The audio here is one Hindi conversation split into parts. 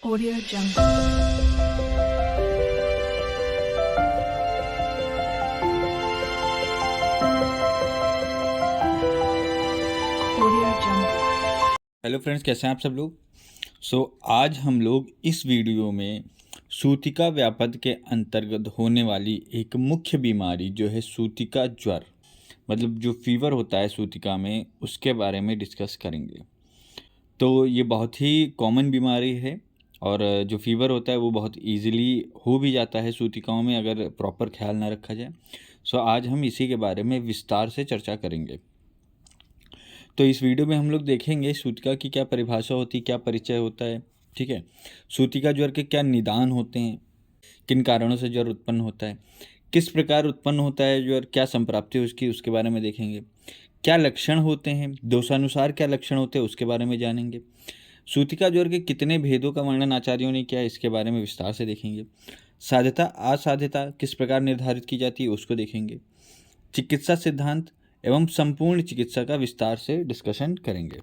Audio Jungle. Audio Jungle. Hello friends, कैसे हैं आप सब लोग। आज हम लोग इस वीडियो में सूतिका व्यापद के अंतर्गत होने वाली एक मुख्य बीमारी जो है सूतिका ज्वर, मतलब जो फीवर होता है सूतिका में, उसके बारे में डिस्कस करेंगे। तो ये बहुत ही कॉमन बीमारी है और जो फीवर होता है वो बहुत इजीली हो भी जाता है सूतिकाओं में अगर प्रॉपर ख्याल ना रखा जाए। आज हम इसी के बारे में विस्तार से चर्चा करेंगे। तो इस वीडियो में हम लोग देखेंगे सूतिका की क्या परिभाषा होती है, क्या परिचय होता है, ठीक है। सूतिका ज्वर के क्या निदान होते हैं, किन कारणों से ज्वर उत्पन्न होता है, किस प्रकार उत्पन्न होता है ज्वर, क्या संप्राप्ति है उसकी, उसके बारे में देखेंगे। क्या लक्षण होते हैं, दोषानुसार क्या लक्षण होते हैं उसके बारे में जानेंगे। सूतिका ज्वर के कितने भेदों का वर्णन आचार्यों ने किया है इसके बारे में विस्तार से देखेंगे। साध्यता असाध्यता किस प्रकार निर्धारित की जाती है उसको देखेंगे। चिकित्सा सिद्धांत एवं संपूर्ण चिकित्सा का विस्तार से डिस्कशन करेंगे।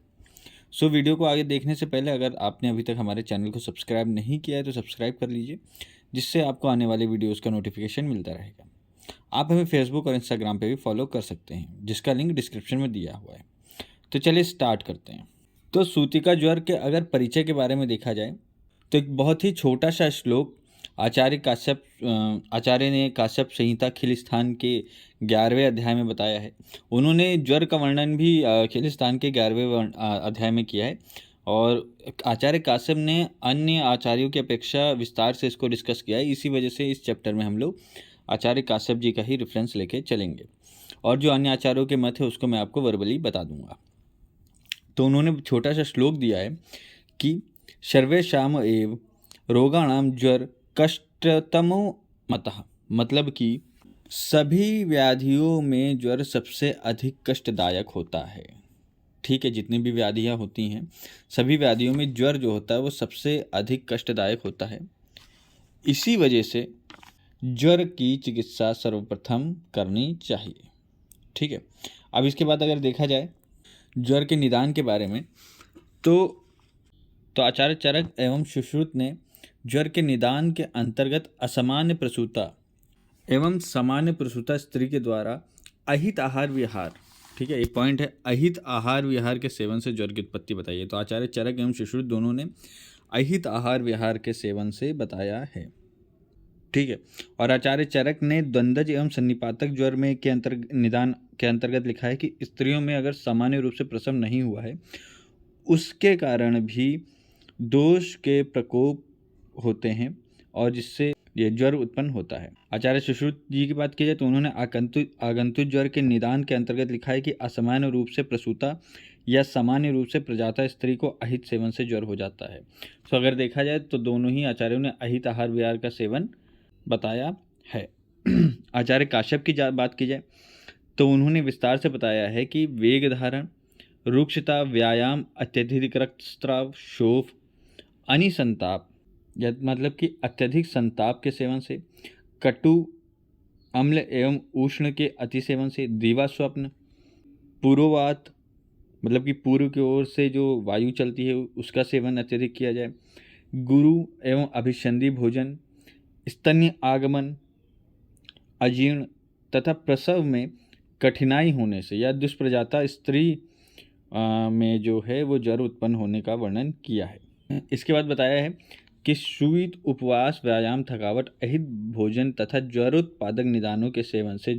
वीडियो को आगे देखने से पहले अगर आपने अभी तक हमारे चैनल को सब्सक्राइब नहीं किया है तो सब्सक्राइब कर लीजिए, जिससे आपको आने वाले वीडियोस का नोटिफिकेशन मिलता रहेगा। आप हमें फेसबुक और इंस्टाग्राम पे भी फॉलो कर सकते हैं, जिसका लिंक डिस्क्रिप्शन में दिया हुआ है। तो चलिए स्टार्ट करते हैं। तो सूतिका ज्वर के अगर परिचय के बारे में देखा जाए तो एक बहुत ही छोटा सा श्लोक आचार्य ने काश्यप संहिता खिलिस्तान के 11वें अध्याय में बताया है। उन्होंने ज्वर का वर्णन भी खिलिस्तान के 11वें अध्याय में किया है और आचार्य काश्यप ने अन्य आचार्यों की अपेक्षा विस्तार से इसको डिस्कस किया है। इसी वजह से इस चैप्टर में हम लोग आचार्य काश्यप जी का ही रेफरेंस लेके चलेंगे और जो अन्य आचार्यों के मत है उसको मैं आपको वर्बली बता दूंगा। तो उन्होंने छोटा सा श्लोक दिया है कि सर्वेषाम एव रोगाणाम ज्वर कष्टतमो मतः, मतलब कि सभी व्याधियों में ज्वर सबसे अधिक कष्टदायक होता है। ठीक है, जितनी भी व्याधियाँ होती हैं सभी व्याधियों में ज्वर जो होता है वो सबसे अधिक कष्टदायक होता है। इसी वजह से ज्वर की चिकित्सा सर्वप्रथम करनी चाहिए। ठीक है, अब इसके बाद अगर देखा जाए ज्वर के निदान के बारे में तो आचार्य चरक एवं सुश्रुत ने ज्वर के निदान के अंतर्गत असामान्य प्रसूता एवं सामान्य प्रसूता स्त्री के द्वारा अहित आहार विहार, ठीक है, एक पॉइंट है, अहित आहार विहार के सेवन से ज्वर की उत्पत्ति बताई है। तो आचार्य चरक एवं सुश्रुत दोनों ने अहित आहार विहार के सेवन से बताया है। ठीक है, और आचार्य चरक ने द्वंद्वज एवं सन्निपातक ज्वर में के निदान के अंतर्गत लिखा है कि स्त्रियों में अगर सामान्य रूप से प्रसव नहीं हुआ है उसके कारण भी दोष के प्रकोप होते हैं और जिससे ये ज्वर उत्पन्न होता है। आचार्य सुश्रुत जी की बात की जाए तो उन्होंने आगंतुक ज्वर के निदान के अंतर्गत लिखा है कि असामान्य रूप से प्रसूता या सामान्य रूप से प्रजाता स्त्री को अहित सेवन से ज्वर हो जाता है। तो अगर देखा जाए तो दोनों ही आचार्यों ने अहित आहार विहार का सेवन बताया है। आचार्य काश्यप की बात की जाए तो उन्होंने विस्तार से बताया है कि वेग धारण, रुक्षता, व्यायाम, अत्यधिक रक्तस्राव, शोफ, अनिसंताप मतलब कि अत्यधिक संताप के सेवन से, कटु, अम्ल एवं उष्ण के अति सेवन से, दीवा स्वप्न, पूर्ववात मतलब कि पूर्व की ओर से जो वायु चलती है उसका सेवन अत्यधिक किया जाए, गुरु एवं अभिसंधि भोजन, स्तन्य आगमन, अजीर्ण तथा प्रसव में कठिनाई होने से या दुष्प्रजाता स्त्री में जो है वो ज्वर उत्पन्न होने का वर्णन किया है। इसके बाद बताया है कि शीत, उपवास, व्यायाम, थकावट, अहित भोजन तथा ज्वर उत्पादक निदानों के सेवन से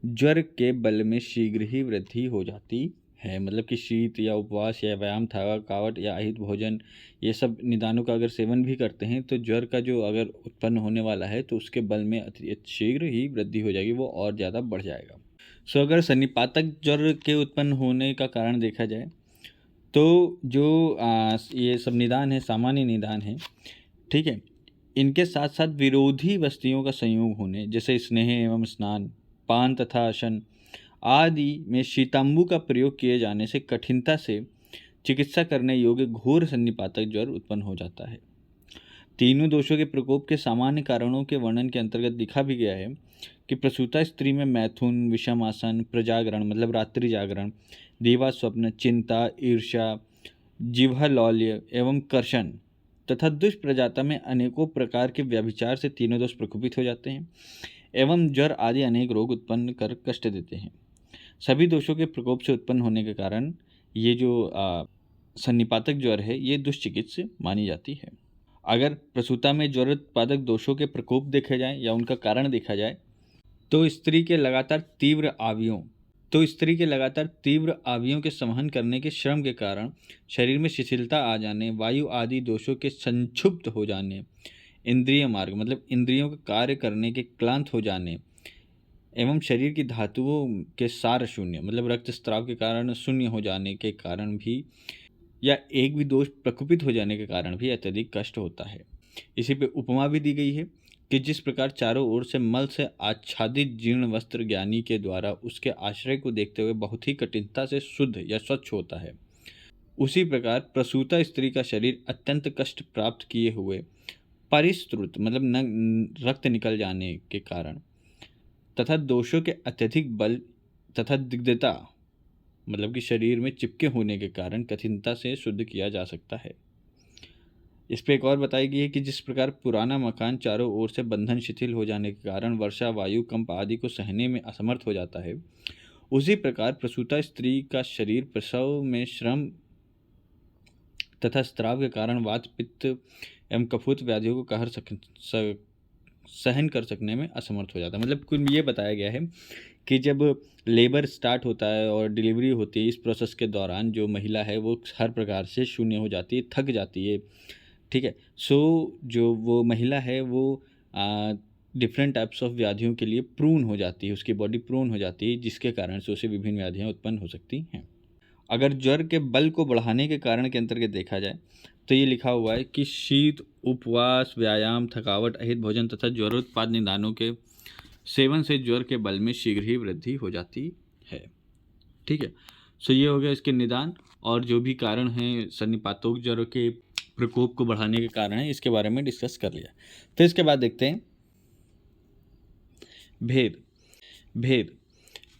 ज्वर के बल में शीघ्र ही वृद्धि हो जाती है। मतलब कि शीत या उपवास या व्यायाम, थकावट या अहित भोजन, ये सब निदानों का अगर सेवन भी करते हैं तो ज्वर का जो अगर उत्पन्न होने वाला है तो उसके बल में शीघ्र ही वृद्धि हो जाएगी, वो और ज़्यादा बढ़ जाएगा। अगर सन्निपातक ज्वर के उत्पन्न होने का कारण देखा जाए तो जो ये सब निदान है सामान्य निदान है, ठीक है, इनके साथ साथ विरोधी वस्तुओं का संयोग होने जैसे स्नेह एवं स्नान, पान तथा आसन आदि में शीतांबु का प्रयोग किए जाने से कठिनता से चिकित्सा करने योग्य घोर सन्निपातक ज्वर उत्पन्न हो जाता है। तीनों दोषों के प्रकोप के सामान्य कारणों के वर्णन के अंतर्गत लिखा भी गया है कि प्रसूता स्त्री में मैथुन, विषम आसन, प्रजागरण मतलब रात्रि जागरण, दीवा स्वप्न, चिंता, ईर्ष्या, जिह्वा लौल्य एवं कर्षण तथा दुष्प्रजाता में अनेकों प्रकार के व्यभिचार से तीनों दोष प्रकोपित हो जाते हैं एवं ज्वर आदि अनेक रोग उत्पन्न कर कष्ट देते हैं। सभी दोषों के प्रकोप से उत्पन्न होने के कारण ये जो सन्निपातक ज्वर है ये दुष्चिकित्स मानी जाती है। अगर प्रसूता में ज्वर उत्पादक दोषों के प्रकोप देखे जाएं या उनका कारण देखा जाए तो स्त्री के लगातार तीव्र आवियों के संवहन करने के श्रम के कारण शरीर में शिथिलता आ जाने, वायु आदि दोषों के संक्षुब्ध हो जाने, इंद्रिय मार्ग मतलब इंद्रियों के कार्य करने के क्लांत हो जाने एवं शरीर की धातुओं के सार शून्य मतलब रक्तस्राव के कारण शून्य हो जाने के कारण भी या एक भी दोष प्रकोपित हो जाने के कारण भी अत्यधिक कष्ट होता है। इसी पे उपमा भी दी गई है कि जिस प्रकार चारों ओर से मल से आच्छादित जीर्ण वस्त्र ज्ञानी के द्वारा उसके आश्रय को देखते हुए बहुत ही कठिनता से शुद्ध या स्वच्छ होता है, उसी प्रकार प्रसूता स्त्री का शरीर अत्यंत कष्ट प्राप्त किए हुए परिश्रुत मतलब रक्त निकल जाने के कारण तथा दोषों के अत्यधिक बल तथा दिग्धता मतलब कि शरीर में चिपके होने के कारण कठिनता से शुद्ध किया जा सकता है। इस पर एक और बताई गई है कि जिस प्रकार पुराना मकान चारों ओर से बंधन शिथिल हो जाने के कारण वर्षा, वायु, कंप आदि को सहने में असमर्थ हो जाता है, उसी प्रकार प्रसूता स्त्री का शरीर प्रसव में श्रम तथा स्त्राव के कारण वात, पित्त एवं कफुत व्याधियों को सहन कर सकने में असमर्थ हो जाता है। मतलब कुल ये बताया गया है कि जब लेबर स्टार्ट होता है और डिलीवरी होती है, इस प्रोसेस के दौरान जो महिला है वो हर प्रकार से शून्य हो जाती है, थक जाती है। ठीक है, सो जो वो महिला है वो डिफरेंट टाइप्स ऑफ व्याधियों के लिए प्रून हो जाती है, उसकी बॉडी प्रून हो जाती है, जिसके कारण से उसे विभिन्न व्याधियाँ उत्पन्न हो सकती हैं। अगर ज्वर के बल को बढ़ाने के कारण के अंतर्गत देखा जाए तो ये लिखा हुआ है कि शीत, उपवास, व्यायाम, थकावट, अहित भोजन तथा ज्वरोत्पाद निदानों के सेवन से ज्वर के बल में शीघ्र ही वृद्धि हो जाती है। ठीक है, सो ये हो गया इसके निदान और जो भी कारण हैं सन्निपातोक ज्वर के प्रकोप को बढ़ाने के कारण है इसके बारे में डिस्कस कर लिया। फिर इसके बाद देखते हैं भेद।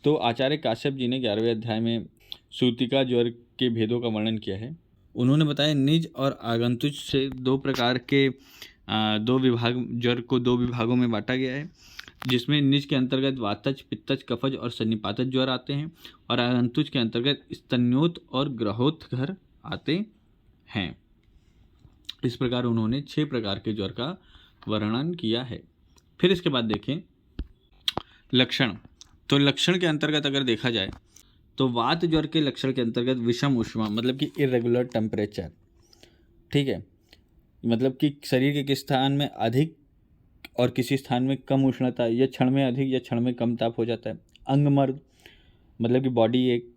तो आचार्य काश्यप जी ने 11वें अध्याय में सूतिका ज्वर के भेदों का वर्णन किया है। उन्होंने बताया निज और आगंतुक से दो प्रकार के ज्वर को दो विभागों में बांटा गया है, जिसमें निज के अंतर्गत वातज, पित्तज, कफज और सन्निपातज ज्वर आते हैं और आगंतुक के अंतर्गत स्तन्योत और ग्रहोत्कर आते हैं। इस प्रकार उन्होंने 6 प्रकार के ज्वर का वर्णन किया है। फिर इसके बाद देखें लक्षण। तो लक्षण के अंतर्गत अगर देखा जाए तो वात ज्वर के लक्षण के अंतर्गत विषम ऊष्मा मतलब कि इरेगुलर टेम्परेचर, ठीक है, मतलब कि शरीर के किस स्थान में अधिक और किसी स्थान में कम उष्णता, या क्षण में अधिक या क्षण में कम ताप हो जाता है। अंगमर्द मतलब कि बॉडी एक,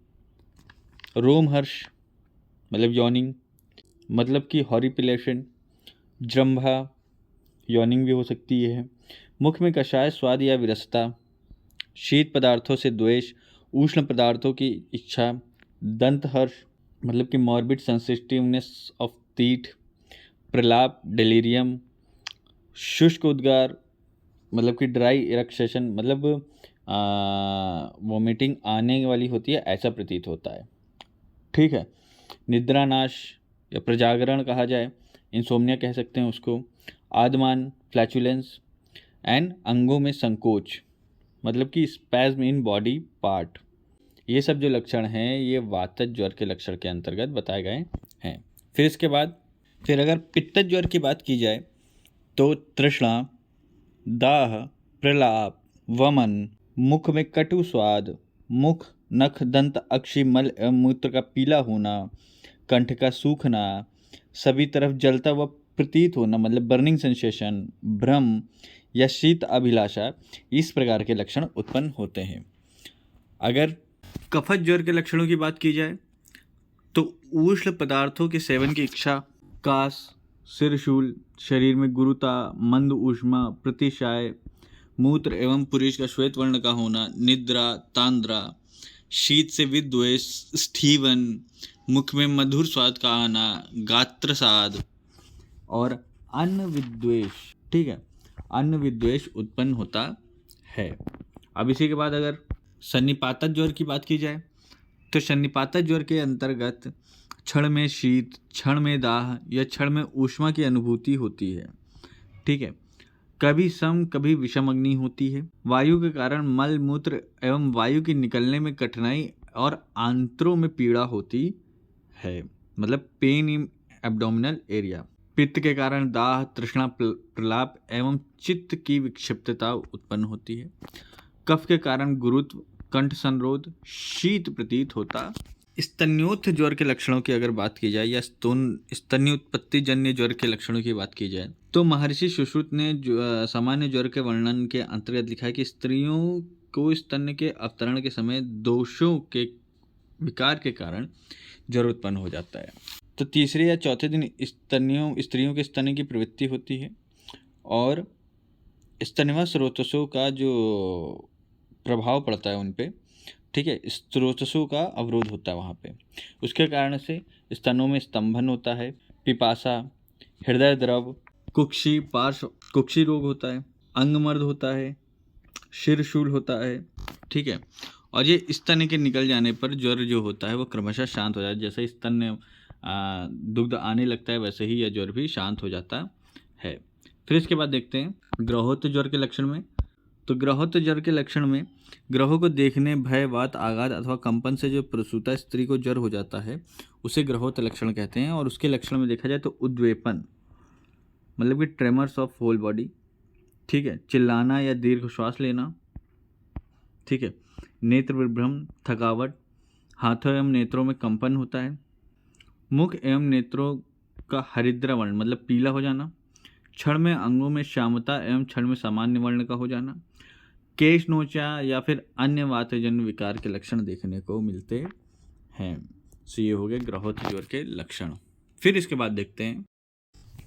रोमहर्ष मतलब यॉनिंग मतलब कि हॉरिपिलेशन, जृंभा यॉनिंग भी हो सकती है, मुख में कषाय स्वाद या विरसता, शीत पदार्थों से द्वेष, उष्ण पदार्थों की इच्छा, दंतहर्ष मतलब कि मॉर्बिड सेंसिटिवनेस ऑफ टीथ, प्रलाप डेलीरियम, शुष्क उद्गार मतलब कि ड्राई इरेक्शन मतलब वोमिटिंग आने वाली होती है ऐसा प्रतीत होता है। ठीक है, निद्रानाश या प्रजागरण कहा जाए, इंसोम्निया कह सकते हैं उसको, आदमान फ्लैचुलेंस एंड अंगों में संकोच मतलब कि स्पैज्म इन बॉडी पार्ट, ये सब जो लक्षण हैं ये वातज ज्वर के लक्षण के अंतर्गत बताए गए हैं। फिर इसके बाद अगर पित्तज ज्वर की बात की जाए तो तृष्णा, दाह, प्रलाप, वमन, मुख में कटु स्वाद, मुख, नख, दंत, अक्षि, मल एवं मूत्र का पीला होना, कंठ का सूखना, सभी तरफ जलता हुआ प्रतीत होना मतलब बर्निंग सेंसेशन, भ्रम या शीत अभिलाषा, इस प्रकार के लक्षण उत्पन्न होते हैं। अगर कफज ज्वर के लक्षणों की बात की जाए तो उष्ण पदार्थों के सेवन की इच्छा, कास, सिरशूल, शरीर में गुरुता, मंद ऊष्मा, प्रतिशाय, मूत्र एवं पुरुष का श्वेत वर्ण का होना, निद्रा, तांद्रा, शीत से विद्वेष, स्थीवन, मुख में मधुर स्वाद का आना, गात्रसाद और अन्न विद्वेष, ठीक है, अन्न विद्वेष उत्पन्न होता है। अब इसी के बाद अगर सन्निपातज ज्वर की बात की जाए तो सन्निपातज ज्वर के अंतर्गत क्षण में शीत, क्षण में दाह या क्षण में ऊष्मा की अनुभूति होती है। ठीक है। कभी सम कभी विषम अग्नि होती है। वायु के कारण मल मूत्र एवं वायु के निकलने में कठिनाई और आंत्रों में पीड़ा होती है, मतलब पेन इन एब्डोमिनल एरिया। पित्त के कारण दाह, तृष्णा, प्रलाप एवं चित्त की विक्षिप्तता उत्पन्न होती है। कफ के कारण गुरुत्व, कंठ संरोध, शीत प्रतीत होता। स्तन्योत्थ ज्वर के लक्षणों की अगर बात की जाए या स्तन्योत्पत्ति जन्य ज्वर के लक्षणों की बात की जाए तो महर्षि सुश्रुत ने सामान्य ज्वर के वर्णन के अंतर्गत लिखा है कि स्त्रियों को स्तन्य के अवतरण के समय दोषों के विकार के कारण ज्वर उत्पन्न हो जाता है। तो तीसरे या चौथे दिन स्त्रियों के स्तन्य की प्रवृत्ति होती है और स्तन्यवा स्रोतसों का जो प्रभाव पड़ता है उन पे, ठीक है, स्रोतसों का अवरोध होता है वहाँ पे। उसके कारण से स्तनों में स्तंभन होता है, पिपासा, हृदय द्रव, कुक्षी रोग होता है, अंगमर्द होता है, शिरशूल होता है। ठीक है। और ये स्तन के निकल जाने पर ज्वर जो होता है वो क्रमशः शांत हो जाता है। जैसे स्तन में दुग्ध आने लगता है वैसे ही यह ज्वर भी शांत हो जाता है। फिर इसके बाद देखते हैं ग्रहोत्तर ज्वर के लक्षण में। तो ग्रहोत्तर ज्वर के लक्षण में ग्रहों को देखने, भय, वात, आघात अथवा कंपन से जो प्रसूता स्त्री को ज्वर हो जाता है उसे ग्रहोत्तर लक्षण कहते हैं। और उसके लक्षण में देखा जाए तो उद्वेपन, मतलब कि ट्रेमर्स ऑफ होल बॉडी, ठीक है, चिल्लाना या दीर्घ श्वास लेना, ठीक है, नेत्र विभ्रम, थकावट, हाथों एवं नेत्रों में कंपन होता है, मुख एवं नेत्रों का हरिद्र वर्ण मतलब पीला हो जाना, क्षण में अंगों में श्यामता एवं क्षण में सामान्य वर्ण का हो जाना, केश नोचा या फिर अन्य वातजन्य विकार के लक्षण देखने को मिलते हैं। सो ये हो गए ग्रहोत्तर ज्वर के लक्षण। फिर इसके बाद देखते हैं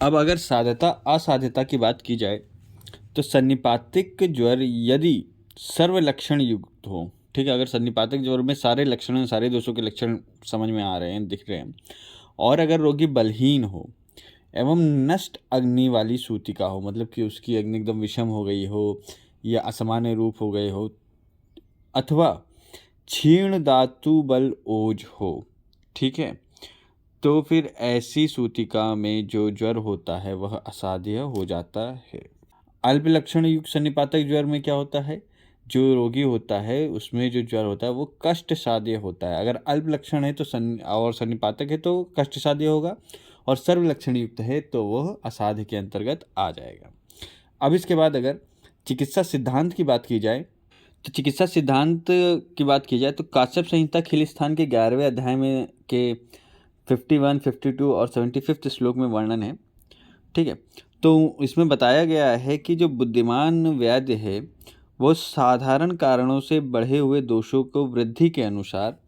अब अगर साध्यता असाध्यता की बात की जाए तो सन्निपातिक ज्वर यदि सर्व लक्षण युक्त हो, ठीक है, अगर सन्निपातिक ज्वर में सारे लक्षण, सारे दोषों के लक्षण समझ में आ रहे हैं, दिख रहे हैं, और अगर रोगी बलहीन हो एवं नष्ट अग्नि वाली सूतिका हो, मतलब कि उसकी अग्नि एकदम विषम हो गई हो या असामान्य रूप हो गए हो, अथवा क्षीण धातु बल ओज हो, ठीक है, तो फिर ऐसी सूतिका में जो ज्वर होता है वह असाध्य हो जाता है। अल्प लक्षण युक्त सन्निपातक ज्वर में क्या होता है, जो रोगी होता है उसमें जो ज्वर होता है वो कष्ट साध्य होता है। अगर अल्प लक्षण है तो और सन्निपातक है तो कष्ट साध्य होगा, और सर्व लक्षण युक्त है तो वह असाध्य के अंतर्गत आ जाएगा। अब इसके बाद अगर चिकित्सा सिद्धांत की बात की जाए तो चिकित्सा सिद्धांत की बात की जाए तो काश्यप संहिता खिलिस्थान के 11वें अध्याय में के 51, 52 और 75 श्लोक में वर्णन है। ठीक है। तो इसमें बताया गया है कि जो बुद्धिमान वैद्य है वो साधारण कारणों से बढ़े हुए दोषों को वृद्धि के अनुसार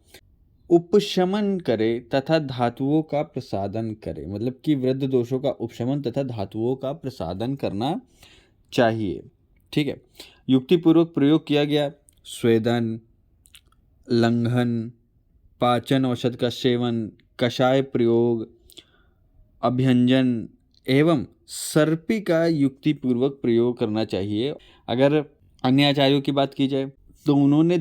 उपशमन करे तथा धातुओं का प्रसादन करे, मतलब कि वृद्ध दोषों का उपशमन तथा धातुओं का प्रसादन करना चाहिए। ठीक है। युक्तिपूर्वक प्रयोग किया गया स्वेदन, लंघन, पाचन औषध का सेवन, कषाय प्रयोग, अभ्यंजन एवं सर्पी का युक्तिपूर्वक प्रयोग करना चाहिए। अगर अन्य आचार्यों की बात की जाए तो उन्होंने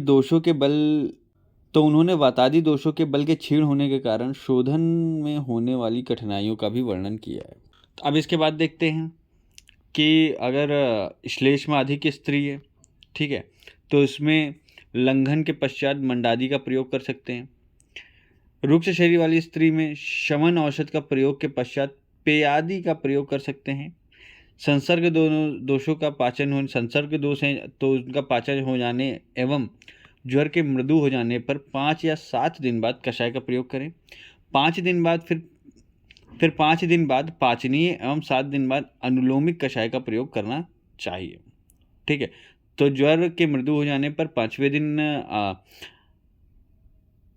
वातादि दोषों के बल के क्षीण होने के कारण शोधन में होने वाली कठिनाइयों का भी वर्णन किया है। तो अब इसके बाद देखते हैं कि अगर श्लेष्मादि की स्त्री है, ठीक है, तो इसमें लंघन के पश्चात मंडादि का प्रयोग कर सकते हैं। रुक्ष शरीर वाली स्त्री में शमन औषध का प्रयोग के पश्चात पेयादि का प्रयोग कर सकते हैं। संसर्ग दोषों का पाचन हो, संसर्ग दोष हैं तो उनका पाचन हो जाने एवं ज्वर के मृदु हो जाने पर 5 या 7 दिन बाद कषाय का प्रयोग करें। 5 दिन बाद फिर 5 दिन बाद पाचनीय एवं 7 दिन बाद अनुलोमिक कषाय का प्रयोग करना चाहिए। ठीक है। तो ज्वर के मृदु हो जाने पर 5वें दिन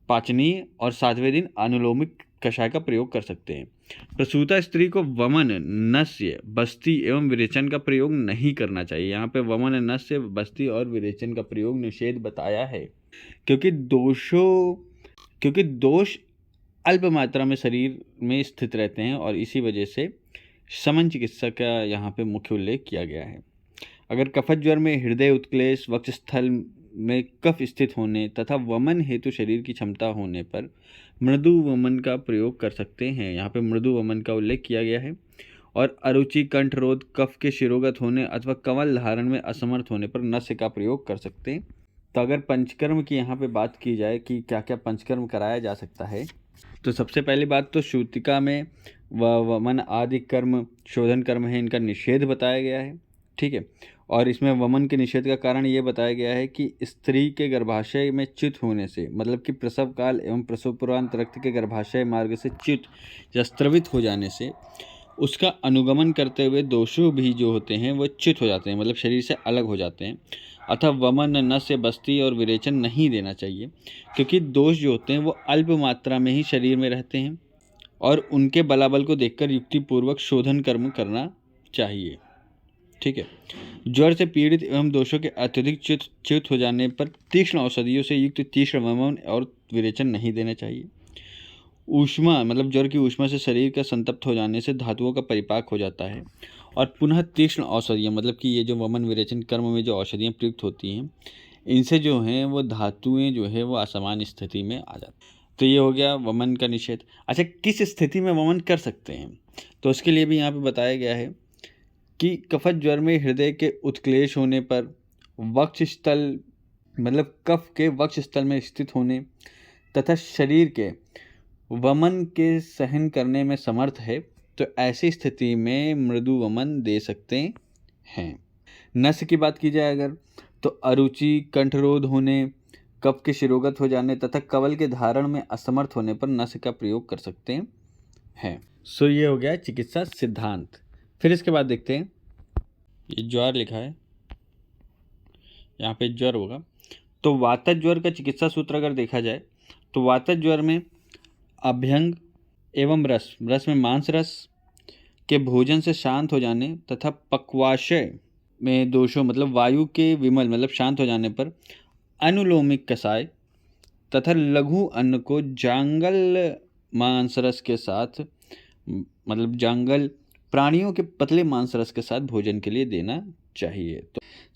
पाचनीय और 7वें दिन अनुलोमिक कषाय का प्रयोग कर सकते हैं। प्रसूता स्त्री को वमन, नस्य, बस्ती एवं विरेचन का प्रयोग नहीं करना चाहिए। यहाँ पे वमन, नस्य, बस्ती और विरेचन का प्रयोग निषेध बताया है, क्योंकि दोष अल्प मात्रा में शरीर में स्थित रहते हैं और इसी वजह से शमन चिकित्सा का यहाँ पे मुख्य उल्लेख किया गया है। अगर कफत ज्वर में हृदय उत्क्लेश, वक्षस्थल में कफ स्थित होने तथा वमन हेतु शरीर की क्षमता होने पर मृदु वमन का प्रयोग कर सकते हैं। यहाँ पे मृदु वमन का उल्लेख किया गया है। और अरुचि, कंठरोध, कफ के शिरोगत होने अथवा कमल धारण में असमर्थ होने पर नस्य का प्रयोग कर सकते हैं। तो अगर पंचकर्म की यहाँ पे बात की जाए कि क्या क्या पंचकर्म कराया जा सकता है, तो सबसे पहली बात तो सूतिका में वमन आदि कर्म शोधन कर्म है, इनका निषेध बताया गया है। ठीक है। और इसमें वमन के निषेध का कारण ये बताया गया है कि स्त्री के गर्भाशय में च्युत होने से, मतलब कि प्रसव काल एवं प्रसव पूर्वांत रक्त के गर्भाशय मार्ग से च्युत या स्त्रवित हो जाने से उसका अनुगमन करते हुए दोषों भी जो होते हैं वो च्युत हो जाते हैं, मतलब शरीर से अलग हो जाते हैं। अतः वमन, नस्य, बस्ती और विरेचन नहीं देना चाहिए, क्योंकि दोष जो होते हैं वो अल्प मात्रा में ही शरीर में रहते हैं और उनके बलाबल को देखकर युक्तिपूर्वक शोधन कर्म करना चाहिए। ठीक है। ज्वर से पीड़ित एवं दोषों के अत्यधिक च्युत हो जाने पर तीक्ष्ण औषधियों से युक्त तीक्ष्ण वमन और विरेचन नहीं देना चाहिए। ऊष्मा, मतलब ज्वर की ऊष्मा से शरीर का संतप्त हो जाने से धातुओं का परिपाक हो जाता है और पुनः तीक्ष्ण औषधियाँ, मतलब कि ये जो वमन विरेचन कर्म में जो औषधियाँ प्रयुक्त होती हैं, इनसे जो हैं वो धातुएं जो है वो असमान स्थिति में आ जाती हैं। तो ये हो गया वमन का निषेध। अच्छा, किस स्थिति में वमन कर सकते हैं, तो उसके लिए भी यहाँ पे बताया गया है कि कफत ज्वर में हृदय के उत्क्लेश होने पर, वक्षस्थल, मतलब कफ के वक्षस्थल में स्थित होने तथा शरीर के वमन के सहन करने में समर्थ है, तो ऐसी स्थिति में मृदु वमन दे सकते हैं। नस्य की बात की जाए अगर, तो अरुचि, कंठरोध होने, कफ के शिरोगत हो जाने तथा कवल के धारण में असमर्थ होने पर नस्य का प्रयोग कर सकते हैं। सो ये हो गया चिकित्सा सिद्धांत। फिर इसके बाद देखते हैं, ये ज्वर लिखा है, यहाँ पे ज्वर होगा। तो वातज ज्वर का चिकित्सा सूत्र अगर देखा जाए तो वातज ज्वर में अभ्यंग एवं रस में मांस रस के भोजन से शांत हो जाने तथा पक्वाशय में दोषों, मतलब वायु के विमल, मतलब शांत हो जाने पर अनुलोमिक कषाय तथा लघु अन्न को जांगल मांस रस के साथ, मतलब जांगल प्राणियों के पतले मांस रस के साथ भोजन के लिए देना चाहिए।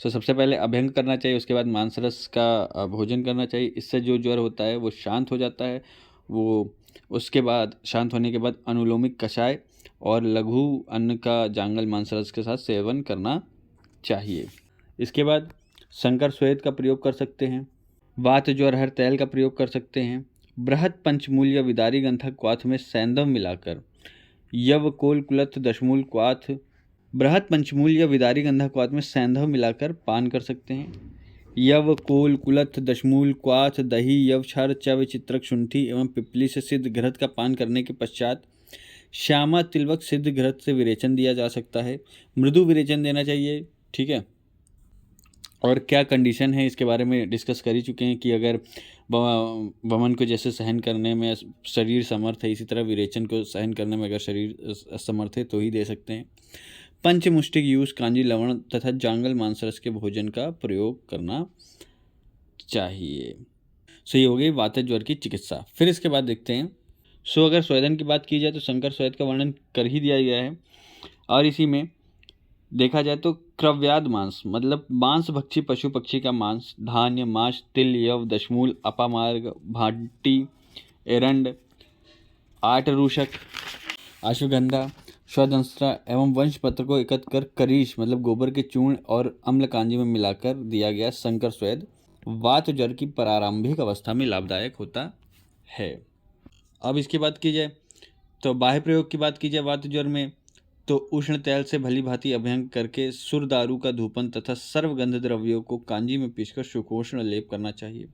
तो सबसे पहले अभ्यंग करना चाहिए, उसके बाद मांस रस का भोजन करना चाहिए। इससे जो ज्वर होता है वो शांत हो जाता है। वो उसके बाद शांत होने के बाद अनुलोमिक कषाय और लघु अन्न का जांगल मांस रस के साथ सेवन करना चाहिए। इसके बाद शंकर श्वेत का प्रयोग कर सकते हैं। वात ज्वर हर तेल का प्रयोग कर सकते हैं। बृहद पंचमूल्य विदारी गंधक क्वाथ में सैंधव मिलाकर यवकोल कुलथ दशमूल क्वाथ, बृहद पंचमूल्य विदारी गंधक क्वाथ में सैंधव मिलाकर पान कर सकते हैं। यवकोल कुलथ दशमूल क्वाथ, दही, यव, क्षार, चव, चित्रक, शुंठी एवं पिपली से सिद्ध घृत का पान करने के पश्चात श्यामा तिलवक सिद्ध घृत से विरेचन दिया जा सकता है। मृदु विरेचन देना चाहिए। ठीक है। और क्या कंडीशन है इसके बारे में डिस्कस कर ही चुके हैं कि अगर वमन को जैसे सहन करने में शरीर समर्थ है, इसी तरह विरेचन को सहन करने में अगर शरीर असमर्थ है तो ही दे सकते हैं। पंचमुष्टिक यूज, कांजी, लवण तथा जांगल मांसरस के भोजन का प्रयोग करना चाहिए। सो ये हो गई वातज ज्वर की चिकित्सा। फिर इसके बाद देखते हैं, सो अगर स्वेदन की बात की जाए तो शंकर स्वेद का वर्णन कर ही दिया गया है। और इसी में देखा जाए तो क्रव्याद मांस, मतलब मांस भक्षी पशु पक्षी का मांस, धान्य, माश, तिल, यव, दशमूल, अपामार्ग, भाटी, एरंड, आटरूषक, अश्वगंधा, स्वदंस्त्र एवं वंश पत्र को एकत्र कर करीश, मतलब गोबर के चूर्ण और अम्ल कांजी में मिलाकर दिया गया शंकर स्वेद वात ज्वर की प्रारंभिक अवस्था में लाभदायक होता है। अब इसकी बात की जाए तो बाह्य प्रयोग की बात की जाए वात ज्वर में, तो उष्ण तेल से भली भांति अभ्यंग करके सुर दारू का धूपन तथा सर्वगंध द्रव्यों को कांजी में पीसकर सुकोष्ण लेप करना चाहिए।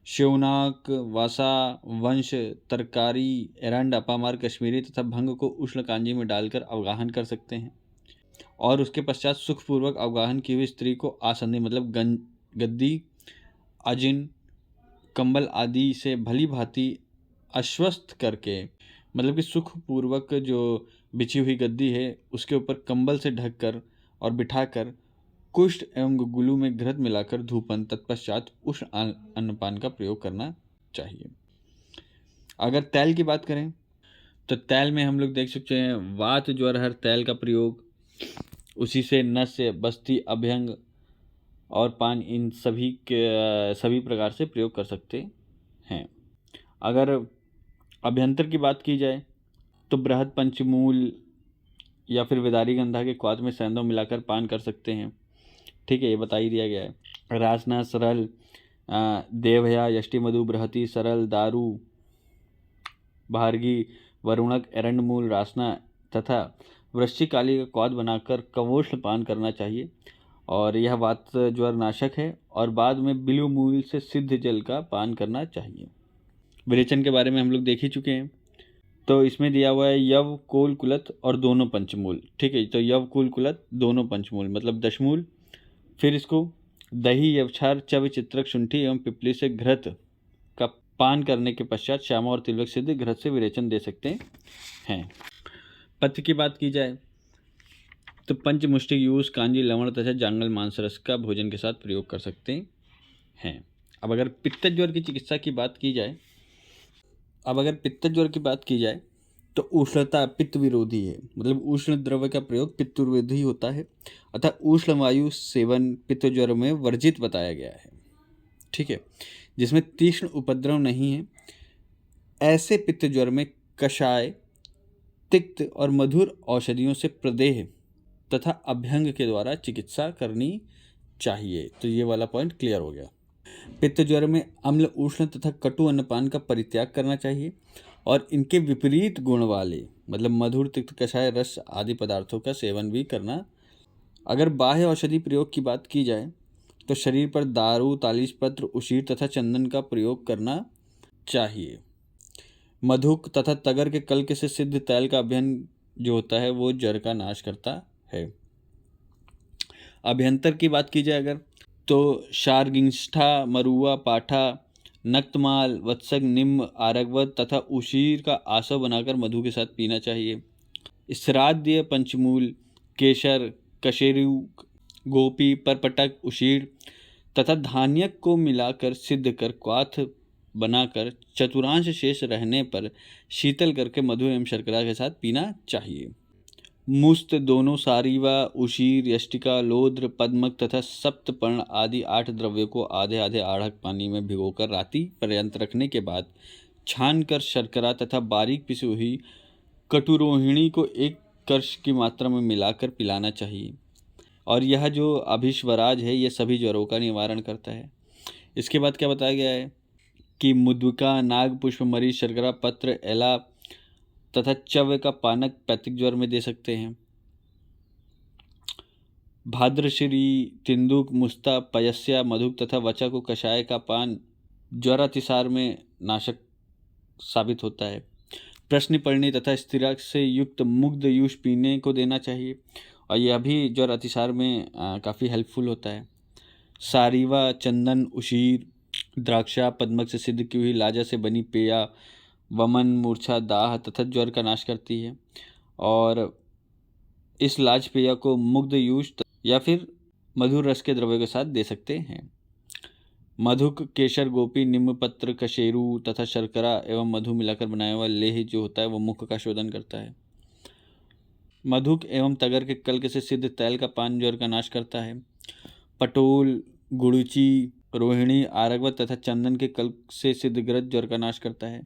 शिवनाक, वासा, वंश, तरकारी, एरंड, अपामार, कश्मीरी तथा भंग को उष्ण कांजी में डालकर अवगाहन कर सकते हैं और उसके पश्चात सुखपूर्वक अवगाहन की हुई स्त्री को आसंदी, मतलब गद्दी, अजिन, कंबल आदि से भली भांति आश्वस्त करके, मतलब कि सुखपूर्वक जो बिछी हुई गद्दी है उसके ऊपर कंबल से ढककर और बिठाकर कुष्ठ एवं गुगुलू में घृत मिलाकर धूपन, तत्पश्चात उष्ण अन्नपान का प्रयोग करना चाहिए। अगर तेल की बात करें तो तेल में हम लोग देख सकते हैं वात ज्वर हर तेल का प्रयोग, उसी से नस्य, बस्ती, अभ्यंग और पान इन सभी प्रकार से प्रयोग कर सकते हैं। अगर अभ्यंतर की बात की जाए तो बृहद पंचमूल या फिर विदारी गंधा के क्वाथ में सेंधव मिलाकर पान कर सकते हैं। ठीक है, ये बता ही दिया गया है। रासना, सरल, देवया, यष्टि मधु, बृहति, सरल, दारू, भारगी, वरुणक, एरंडमूल, रासना तथा वृश्चिकाली का क्वाथ बनाकर कवोष्ण पान करना चाहिए और यह वात ज्वर नाशक है। और बाद में बिल्व मूल से सिद्ध जल का पान करना चाहिए। विरेचन के बारे में हम लोग देख ही चुके हैं। तो इसमें दिया हुआ है यव, कोल, कुलत और दोनों पंचमूल। ठीक है, तो यव, कोल, कुलत दोनों पंचमूल मतलब दशमूल। फिर इसको दही, यवछार, चव, चित्रक, शुंठी एवं पिपली से घृत का पान करने के पश्चात श्यामा और तिलक सिद्ध घृत से विरेचन दे सकते हैं। पथ्य की बात की जाए तो पंचमुष्टिक यूज, कांजी, लवण तथा जांगल मांस रस का भोजन के साथ प्रयोग कर सकते हैं। अब अगर पित्त ज्वर की चिकित्सा की बात की जाए तो उष्णता पित्त विरोधी है, मतलब उष्ण द्रव्य का प्रयोग पित्त विरोधी होता है अतः उष्ण वायु सेवन पित्त ज्वर में वर्जित बताया गया है। ठीक है, जिसमें तीक्ष्ण उपद्रव नहीं है। ऐसे पित्त ज्वर में कषाय, तिक्त और मधुर औषधियों से प्रदेह तथा अभ्यंग के द्वारा चिकित्सा करनी चाहिए। तो ये वाला पॉइंट क्लियर हो गया। पित्त ज्वर में अम्ल, उष्ण तथा कटु अन्नपान का परित्याग करना चाहिए और इनके विपरीत गुण वाले मतलब मधुर, तिक्त, कषाय, रस आदि पदार्थों का सेवन भी करना। अगर बाह्य औषधि प्रयोग की बात की जाए तो शरीर पर दारू, तालीस पत्र, उशीर तथा चंदन का प्रयोग करना चाहिए। मधुक तथा तगर के कल्क से सिद्ध तैल का अभ्यंग जो होता है वो जर का नाश करता है। अभ्यंतर की बात की जाए अगर तो शारगिंष्ठा, मरुआ, पाठा, नक्तमाल, वत्सक, निम्ब, आरगवत तथा उशीर का आसव बनाकर मधु के साथ पीना चाहिए। श्राद्ध, पंचमूल, केशर, कशेरु, गोपी, परपटक, उशीर तथा धान्यक को मिलाकर सिद्ध कर क्वाथ बनाकर चतुरांश शेष रहने पर शीतल करके मधु एवं शर्करा के साथ पीना चाहिए। मुस्त दोनों सारीवा, उशीर, यष्टिका, लोद्र, पद्मक तथा सप्तपर्ण आदि 8 द्रव्यों को आधे आधे आढ़क पानी में भिगोकर रात्रि पर्यंत रखने के बाद छानकर शर्करा तथा बारीक पिसी हुई कटुरोहिणी को 1 कर्ष की मात्रा में मिलाकर पिलाना चाहिए। और यह जो अभिश्वराज है ये सभी ज्वरों का निवारण करता है। इसके बाद क्या बताया गया है कि मुद्विका, नाग पुष्प, मरीच, शर्करा, पत्र, एला तथा चव्य का पानक पैतृक ज्वर में दे सकते हैं। भाद्रश्री, तिंदुक, मुस्ता, पयस्या, मधुक तथा वचा को कषाय का पान ज्वर अतिसार में नाशक साबित होता है। प्रश्निपर्णी तथा स्थिराक से युक्त मुग्ध यूष पीने को देना चाहिए और यह भी ज्वर अतिसार में काफ़ी हेल्पफुल होता है। सारीवा, चंदन, उशीर, द्राक्षा, पद्मक से सिद्ध की हुई लाजा से बनी पेया वमन, मूर्छा, दाह तथा ज्वर का नाश करती है और इस लाज पेया को मुग्ध यूष या फिर मधुर रस के द्रव्य के साथ दे सकते हैं। मधुक, केशर, गोपी, निम्ब पत्र, कशेरु तथा शर्करा एवं मधु मिलाकर बनाया हुआ लेह जो होता है वो मुख का शोधन करता है। मधुक एवं तगर के कल्क से सिद्ध तैल का पान ज्वर का नाश करता है। पटोल, गुड़ुची, रोहिणी, आरगवत तथा चंदन के कल्क से सिद्ध घृत ज्वर का नाश करता है।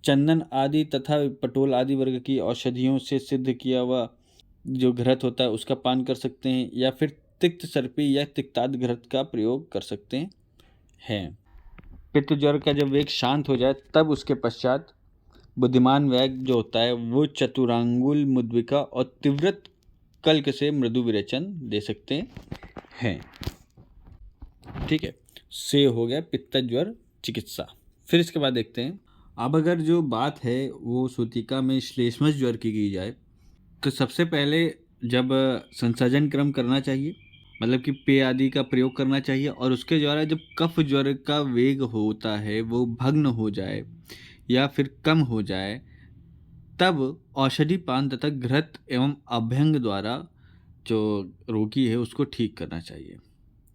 चंदन आदि तथा पटोल आदि वर्ग की औषधियों से सिद्ध किया हुआ जो घृत होता है उसका पान कर सकते हैं या फिर तिक्त सर्पी या तिक्ताद घृत का प्रयोग कर सकते हैं। पित्त ज्वर का जब वेग शांत हो जाए तब उसके पश्चात बुद्धिमान वेग जो होता है वो चतुरांगुल, मुद्विका और तीव्रत कल्क से मृदु विरेचन दे सकते हैं। ठीक है, से हो गया पित्त ज्वर चिकित्सा। फिर इसके बाद देखते हैं अब अगर जो बात है वो सूतिका में श्लेष्मस ज्वर की जाए तो सबसे पहले जब संसर्जन क्रम करना चाहिए मतलब कि पेय आदि का प्रयोग करना चाहिए और उसके द्वारा जब कफ ज्वर का वेग होता है वो भग्न हो जाए या फिर कम हो जाए तब औषधि पान तथा घृत एवं अभ्यंग द्वारा जो रोगी है उसको ठीक करना चाहिए।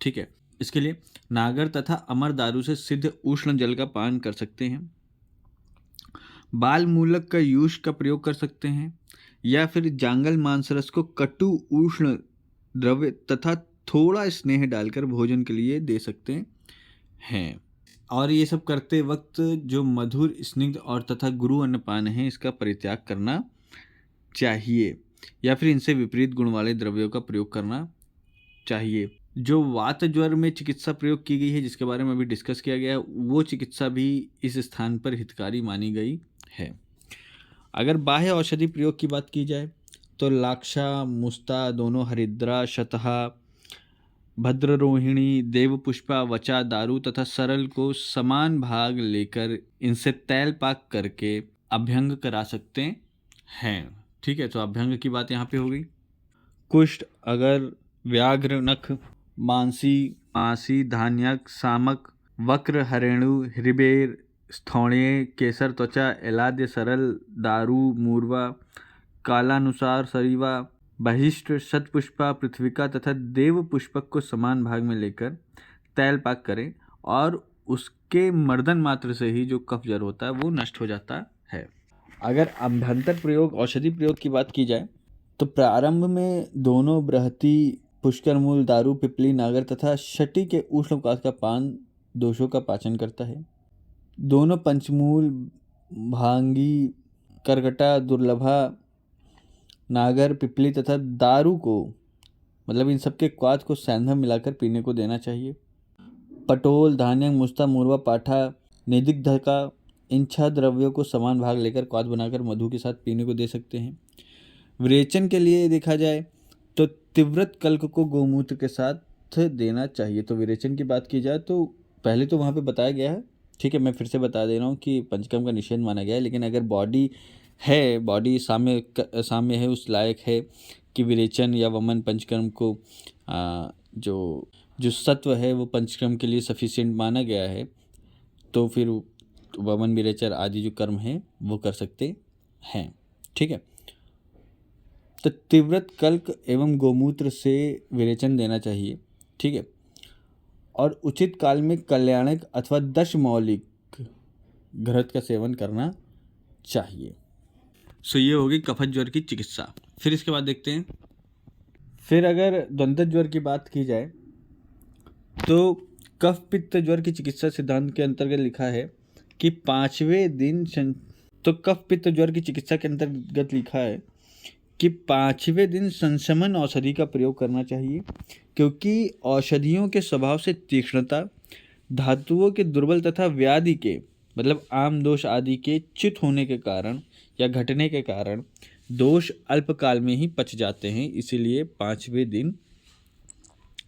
ठीक है, इसके लिए नागर तथा अमर दारू से सिद्ध उष्ण जल का पान कर सकते हैं। बाल मूलक का यूष का प्रयोग कर सकते हैं या फिर जांगल मांस रस को कटु उष्ण द्रव्य तथा थोड़ा स्नेह डालकर भोजन के लिए दे सकते हैं। और ये सब करते वक्त जो मधुर, स्निग्ध और तथा गुरु अन्नपान है, इसका परित्याग करना चाहिए या फिर इनसे विपरीत गुण वाले द्रव्यों का प्रयोग करना चाहिए। जो वात ज्वर में चिकित्सा प्रयोग की गई है, जिसके बारे में अभी डिस्कस किया गया है, वो चिकित्सा भी इस स्थान पर हितकारी मानी गई है। अगर बाह्य औषधि प्रयोग की बात की जाए तो लाक्षा, मुस्ता दोनों, हरिद्रा, शतहा, भद्ररोहिणी, देवपुष्पा, वचा, दारू तथा सरल को समान भाग लेकर इनसे तैल पाक करके अभ्यंग करा सकते हैं। ठीक है, तो अभ्यंग की बात यहाँ पे हो गई। कुष्ठ, अगर, व्याघ्र, नख, मांसी, धान्यक, सामक, वक्र, हरेणु, हृबेर, स्थौण्य, केसर त्वचा, एलाद्य, सरल, दारू, मूर्वा, कालानुसार, सरीवा, बहिष्ठ, शतपुष्पा, पृथ्विका तथा देव पुष्पक को समान भाग में लेकर तैल पाक करें और उसके मर्दन मात्र से ही जो कफ जर होता है वो नष्ट हो जाता है। अगर अभ्यंतर प्रयोग, औषधि प्रयोग की बात की जाए तो प्रारंभ में दोनों बृहति, पुष्कर मूल, दारू, पिपली, नागर तथा शटी के उष्णकाश का पान दोषों का पाचन करता है। दोनों पंचमूल, भांगी, करकटा, दुर्लभा, नागर, पिपली तथा दारू को, मतलब इन सबके क्वाथ को सैंधव मिलाकर पीने को देना चाहिए। पटोल, धान्यक, मुस्ता, मूर्वा, पाठा, निदिग्धका, इन 6 द्रव्यों को समान भाग लेकर क्वाथ बनाकर मधु के साथ पीने को दे सकते हैं। विरेचन के लिए देखा जाए तो तीव्रत कल्क को गोमूत्र के साथ देना चाहिए। तो विरेचन की बात की जाए तो पहले तो वहाँ पे बताया गया है, ठीक है, मैं फिर से बता दे रहा हूँ कि पंचकर्म का निषेध माना गया है, लेकिन अगर बॉडी साम्य है, उस लायक है कि विरेचन या वमन पंचकर्म को जो सत्व है वो पंचकर्म के लिए सफिशिएंट माना गया है, तो फिर वमन, विरेचन आदि जो कर्म हैं वो कर सकते हैं। ठीक है, तो तीव्रत कल्क एवं गोमूत्र से विरेचन देना चाहिए। ठीक है, और उचित काल में कल्याणक अथवा दशमौलिक घृत का सेवन करना चाहिए। सो ये होगी कफत ज्वर की चिकित्सा। फिर इसके बाद देखते हैं, फिर अगर द्वंद्व ज्वर की बात की जाए तो कफ पित्त ज्वर की चिकित्सा सिद्धांत के अंतर्गत लिखा है कि 5वें दिन कफ पित्त ज्वर की चिकित्सा के अंतर्गत लिखा है कि 5वें दिन संशमन औषधि का प्रयोग करना चाहिए, क्योंकि औषधियों के स्वभाव से तीक्ष्णता, धातुओं के दुर्बल तथा व्याधि के, मतलब आम दोष आदि के च्युत होने के कारण या घटने के कारण दोष अल्पकाल में ही पच जाते हैं। इसीलिए 5वें दिन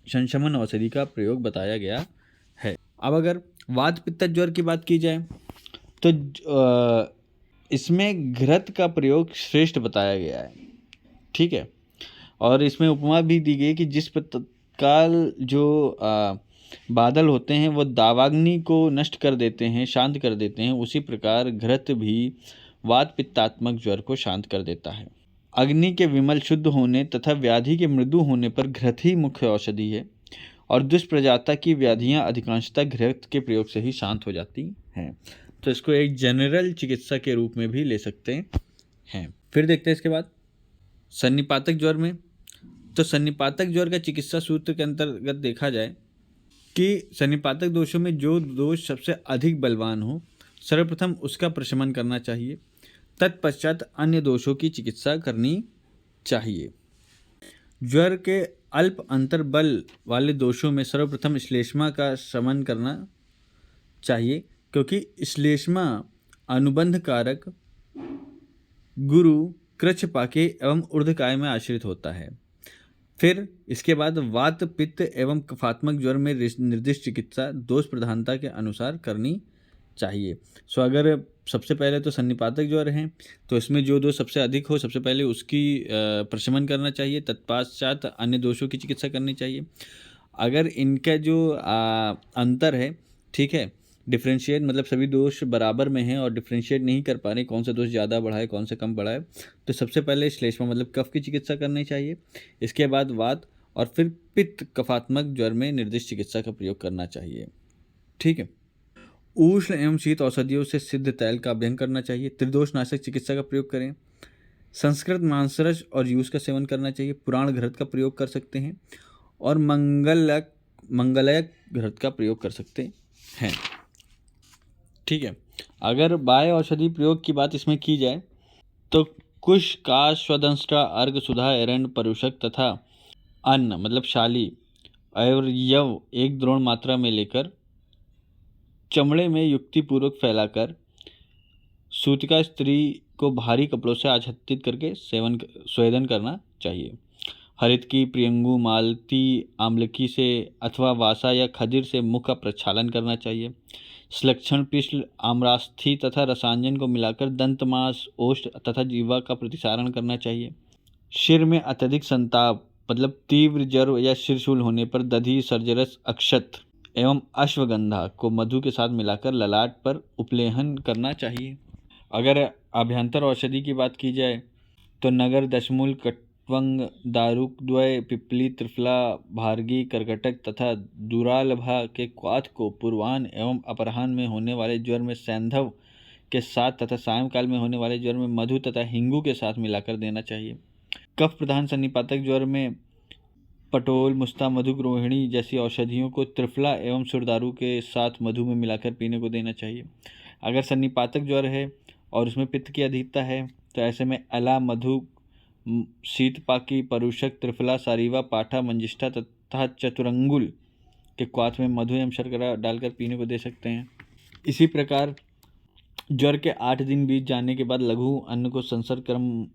संशमन औषधि का प्रयोग बताया गया है। अब अगर वात पित्त ज्वर की बात की जाए तो इसमें घृत का प्रयोग श्रेष्ठ बताया गया है। ठीक है, और इसमें उपमा भी दी गई कि जिस प्रकार जो बादल होते हैं वो दावाग्नि को नष्ट कर देते हैं, शांत कर देते हैं, उसी प्रकार घृत भी वात पित्तात्मक ज्वर को शांत कर देता है। अग्नि के विमल शुद्ध होने तथा व्याधि के मृदु होने पर घृत ही मुख्य औषधि है, और दुष्प्रजाता की व्याधियां अधिकांशतः घृत के प्रयोग से ही शांत हो जाती हैं। तो इसको एक जनरल चिकित्सा के रूप में भी ले सकते हैं। फिर देखते हैं इसके बाद सन्निपातक ज्वर में। तो सन्निपातक ज्वर का चिकित्सा सूत्र के अंतर्गत देखा जाए कि सन्निपातक दोषों में जो दोष सबसे अधिक बलवान हो, सर्वप्रथम उसका प्रशमन करना चाहिए, तत्पश्चात अन्य दोषों की चिकित्सा करनी चाहिए। ज्वर के अल्प अंतर बल वाले दोषों में सर्वप्रथम श्लेष्मा का शमन करना चाहिए, क्योंकि श्लेष्मा अनुबंध कारक गुरु, कृच्छ पाके एवं ऊर्ध्वकाय में आश्रित होता है। फिर इसके बाद वात पित्त एवं कफात्मक ज्वर में निर्दिष्ट चिकित्सा दोष प्रधानता के अनुसार करनी चाहिए। सो अगर सबसे पहले तो सन्निपातक ज्वर है तो इसमें जो दोष सबसे अधिक हो सबसे पहले उसकी प्रशमन करना चाहिए, तत्पश्चात अन्य दोषों की चिकित्सा करनी चाहिए। अगर इनका जो अंतर है, ठीक है, डिफ्रेंशिएट मतलब सभी दोष बराबर में हैं और डिफ्रेंशिएट नहीं कर पा रहे कौन सा दोष ज़्यादा बढ़ा है कौन सा कम बढ़ा है, तो सबसे पहले श्लेष्मा मतलब कफ की चिकित्सा करनी चाहिए, इसके बाद वात और फिर पित्त कफात्मक ज्वर में निर्दिष्ट चिकित्सा का प्रयोग करना चाहिए। ठीक है, उष्ण एवं शीत औषधियों से सिद्ध तैल का अभ्यंग करना चाहिए। त्रिदोष नाशक चिकित्सा का प्रयोग करें। संस्कृत मांसरस और यूस का सेवन करना चाहिए। पुराण घृत का प्रयोग कर सकते हैं और मंगलयक घृत का प्रयोग कर सकते हैं। ठीक है। अगर बाह्य औषधि प्रयोग की बात इसमें की जाए तो कुश, काश, स्वदंष्ट्रा, अर्घ, सुधा, एरंड, परुषक तथा अन्न मतलब शाली और यव एक द्रोण मात्रा में लेकर चमड़े में युक्तिपूर्वक फैलाकर सूतिका स्त्री को भारी कपड़ों से आच्छादित करके स्वेदन करना चाहिए। हरित की, प्रियंगु, मालती, आम्लकी से अथवा वासा या खदिर से मुख का प्रक्षालन करना चाहिए। श्लक्षण, पिष्ट, आम्रास्थि तथा रसांजन को मिलाकर दंतमास, ओष्ठ तथा जीवा का प्रतिसारण करना चाहिए। शिर में अत्यधिक संताप मतलब तीव्र ज्वर या शिरशूल होने पर दधि, सर्जरस, अक्षत एवं अश्वगंधा को मधु के साथ मिलाकर ललाट पर उपलेहन करना चाहिए। अगर अभ्यंतर औषधि की बात की जाए तो नगर, दशमूल, कट्वंग, दारुकद्वय, पिप्पली, त्रिफला, भारगी, करकटक तथा दुरालभा के क्वाथ को पूर्वाह्न एवं अपराह्न में होने वाले ज्वर में सैंधव के साथ तथा सायंकाल में होने वाले ज्वर में मधु तथा हिंगू के साथ मिलाकर देना चाहिए। कफ प्रधान सन्निपातक ज्वर में पटोल, मुस्ता, मधु, रोहिणी जैसी औषधियों को त्रिफला एवं सुरदारू के साथ मधु में मिलाकर पीने को देना चाहिए। अगर सन्निपातक ज्वर है और उसमें पित्त की अधिकता है तो ऐसे में अला, मधु, शीतपाकी, परुषक, त्रिफला, सारीवा, पाठा, मंजिष्ठा तथा चतुरंगुल के क्वाथ में मधु एवं शर्करा डालकर पीने को दे सकते हैं। इसी प्रकार ज्वर के 8 दिन बीत जाने के बाद लघु अन्न को संसर्ग क्रम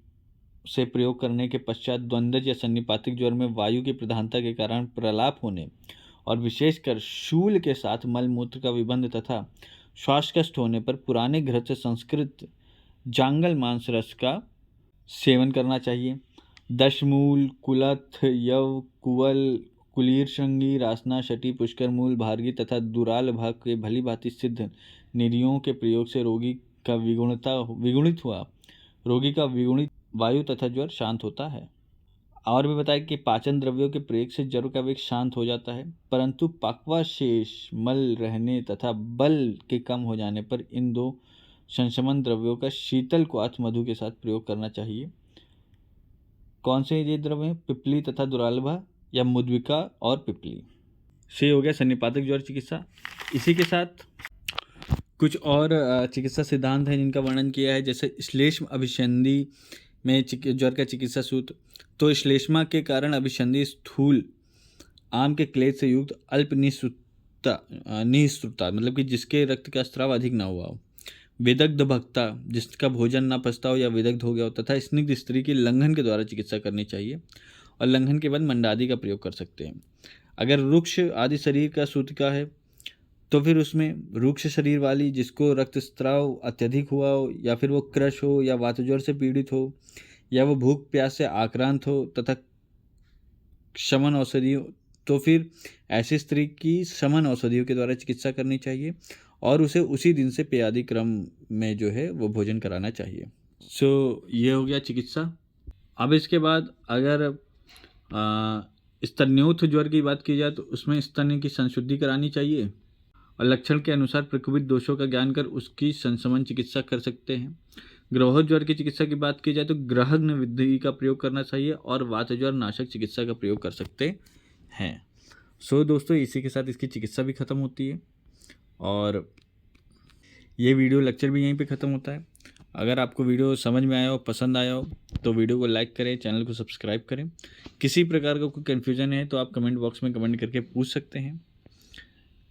से प्रयोग करने के पश्चात द्वंद्वज या सन्निपातिक ज्वर में वायु की प्रधानता के कारण प्रलाप होने और विशेषकर शूल के साथ मलमूत्र का विबंध तथा श्वास कष्ट होने पर पुराने घृत से संस्कृत जांगल मांस रस का सेवन करना चाहिए। दशमूल, कुलथ, यव, कुवल, कुलीर श्रृंगी, रासना, शटी, पुष्करमूल, भारगी तथा दुरालभा के भली भांति सिद्ध निरियों के प्रयोग से रोगी का विगुणित वायु तथा ज्वर शांत होता है। और भी बताया कि पाचन द्रव्यों के प्रयोग से ज्वर का वेग शांत हो जाता है, परंतु पाक्वाशेष मल रहने तथा बल के कम हो जाने पर इन 2 संशमन द्रव्यों का शीतल क्वाथ मधु के साथ प्रयोग करना चाहिए। कौन से ये द्रव्य हैं? पिप्पली तथा दुरालभा या मुद्विका और पिप्पली। से हो गया सन्निपातक ज्वर चिकित्सा। इसी के साथ कुछ और चिकित्सा सिद्धांत हैं जिनका वर्णन किया है, जैसे श्लेष्म अभिसंधि में ज्वर का चिकित्सा सूत्र। तो श्लेष्मा के कारण अभिसंधि स्थूल आम के क्लेद से युक्त अल्प निःसृतता मतलब कि जिसके रक्त का स्राव अधिक ना हुआ हो, विदग्ध भक्ता जिसका भोजन ना पचता हो या विदग्ध हो गया हो, तथा स्निग्ध स्त्री की लंघन के द्वारा चिकित्सा करनी चाहिए और लंघन के बाद मंडादि का प्रयोग कर सकते हैं। अगर रुक्ष आदि शरीर का सूतिका है तो फिर उसमें रुक्ष शरीर वाली जिसको रक्तस्राव अत्यधिक हुआ हो या फिर वो क्रश हो या वातज्वर से पीड़ित हो या वो भूख प्यास से आक्रांत हो तथा शमन औषधियों, तो फिर ऐसी स्त्री की शमन औषधियों के द्वारा चिकित्सा करनी चाहिए और उसे उसी दिन से पेयादि क्रम में जो है वो भोजन कराना चाहिए। ये हो गया चिकित्सा। अब इसके बाद अगर स्तन्योथ ज्वर की बात की जाए तो उसमें स्तन की संशुद्धि करानी चाहिए और लक्षण के अनुसार प्रकोपित दोषों का ज्ञान कर उसकी संशमन चिकित्सा कर सकते हैं। ग्रह ज्वर की चिकित्सा की बात की जाए तो ग्रहग्न विधि का प्रयोग करना चाहिए और वातज्वर नाशक चिकित्सा का प्रयोग कर सकते हैं। दोस्तों इसी के साथ इसकी चिकित्सा भी खत्म होती है और ये वीडियो लेक्चर भी यहीं पे ख़त्म होता है। अगर आपको वीडियो समझ में आया हो, पसंद आया हो तो वीडियो को लाइक करें, चैनल को सब्सक्राइब करें। किसी प्रकार का कोई कन्फ्यूज़न है तो आप कमेंट बॉक्स में कमेंट करके पूछ सकते हैं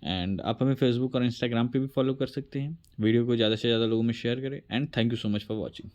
एंड आप हमें फेसबुक और इंस्टाग्राम पे भी फॉलो कर सकते हैं। वीडियो को ज़्यादा से ज़्यादा लोगों में शेयर करें and thank you so much for watching.